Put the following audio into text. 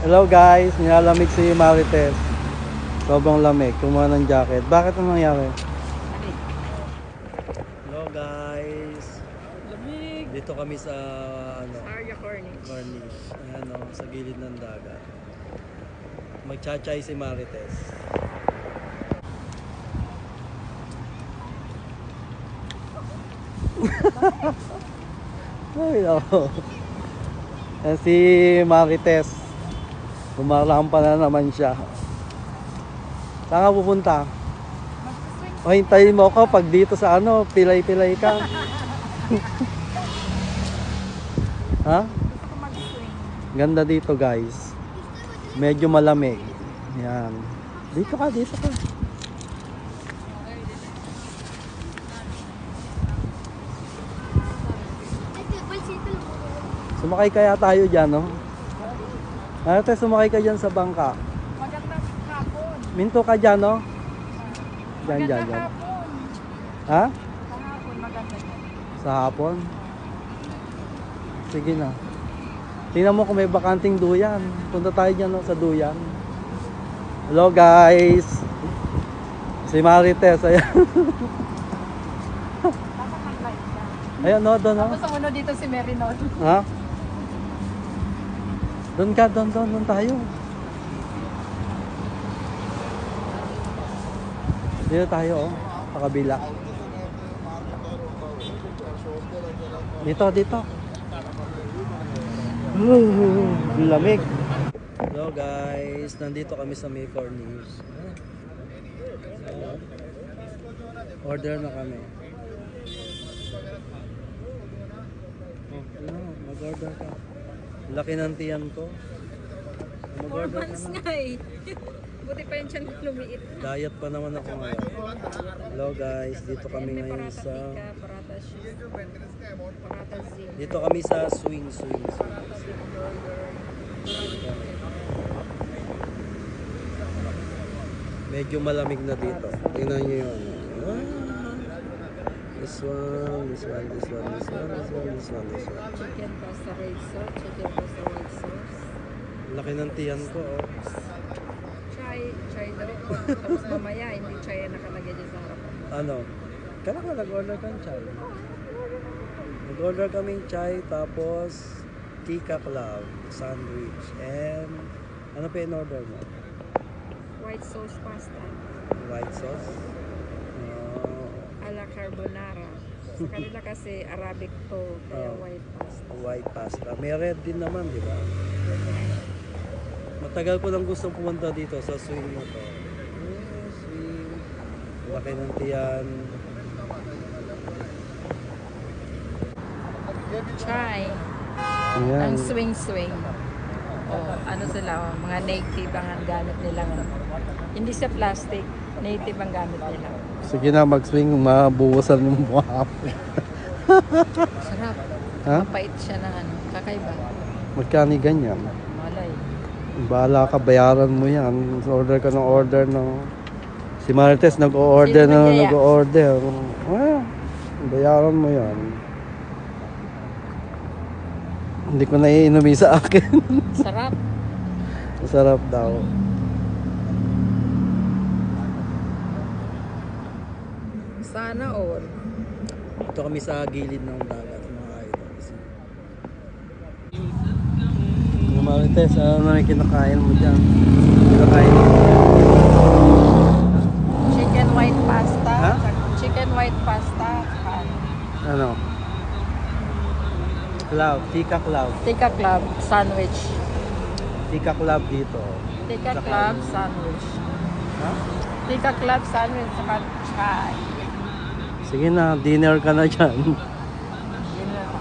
Hello guys, nilalamig si Marites. Sobrang lamig, kumuha ng jacket. Bakit ano nangyari? Hello guys. Lamig. Dito kami sa Arya Cornish. Cornish. Ayan sa gilid ng dagat. Magchachay si Marites. Ay, oh. Yan si Marites. Kumarampa na naman siya. Saan ka pupunta? O hintayin mo ako pag dito sa pilay-pilay ka. Ha? Ganda dito guys. Medyo malamig. Yan. Dito ka. Sumakay kaya tayo dyan, no? Ate, sumakay ka dyan sa bangka. Magandang hapon. Minto ka dyan, no? Dyan. Hapon. Ha? Sa hapon, maganda yan. Sa hapon? Sige na. Tingnan mo kung may bakanting duyan. Punta tayo dyan, no, sa duyan. Hello, guys. Si Marites, ayan. Dapat nag-live ka. Ayan, no, doon, no? Tapos ang dito si Merinol. Ha? Doon ka, doon tayo. Dito tayo, oh. Sa kabila. Dito. Lamig. Hello guys, nandito kami sa May Cornish. Order na kami. Mag-order ka. Laki ng tiyan ko. 4 months nga eh. Buti pa yun siya lumiit. Diet pa naman ako ngayon. Hello guys, dito kami May ngayon parata sa... tika, parata shoes, parata zing. Dito kami sa swing. Medyo malamig na dito. Tingnan nyo yun. This one. Chicken pasta red sauce, chicken pasta white sauce. Laki ng tiyan ko, oh. Chai daw po. Tapos mamaya, hindi chai ang nakalagay dyan sa harapan. Ano? Kala ka nag-order kang chai. Nag-order kaming chai, tapos Tika Club sandwich. And ano pa in-order mo? White sauce pasta. White sauce? A la carbonara. Sa kanila kasi Arabic to, kaya Oh. white pasta. White pasta. May red din naman, di ba? Matagal ko lang gustong pumunta dito sa swing na to. Swing. Laki ng tiyan. Try. Ang swing. Ano sila, mga native ang gamit nila. Hindi sa plastic, native ang gamit nila. Sige na, mag-swing. Mabuwasan yung mukha. Sarap. Ha? Mapait siya na kakaiba. Magkano ganyan? Malay. Bahala ka, bayaran mo yan. Order ka ng order ng... Si Marites nag-o-order Sino na nagyaya? nag-o-order. Bayaran mo yan. Hindi ko naiinumin sa akin. Sarap. Masarap daw. Sana all. Ito kami sa gilid ng dagat, mga idols. Marites, ano na yung kinakain mo dyan? Kinakain mo dyan? Chicken white pasta. Ha? Chicken white pasta. Ano? Tika Club. Tika Club sandwich. Tika Club dito. Tika Saka Club ano? sandwich. Ha? Tika Club sandwich saka chai. Sige na, dinner ka na dyan. Yun lang.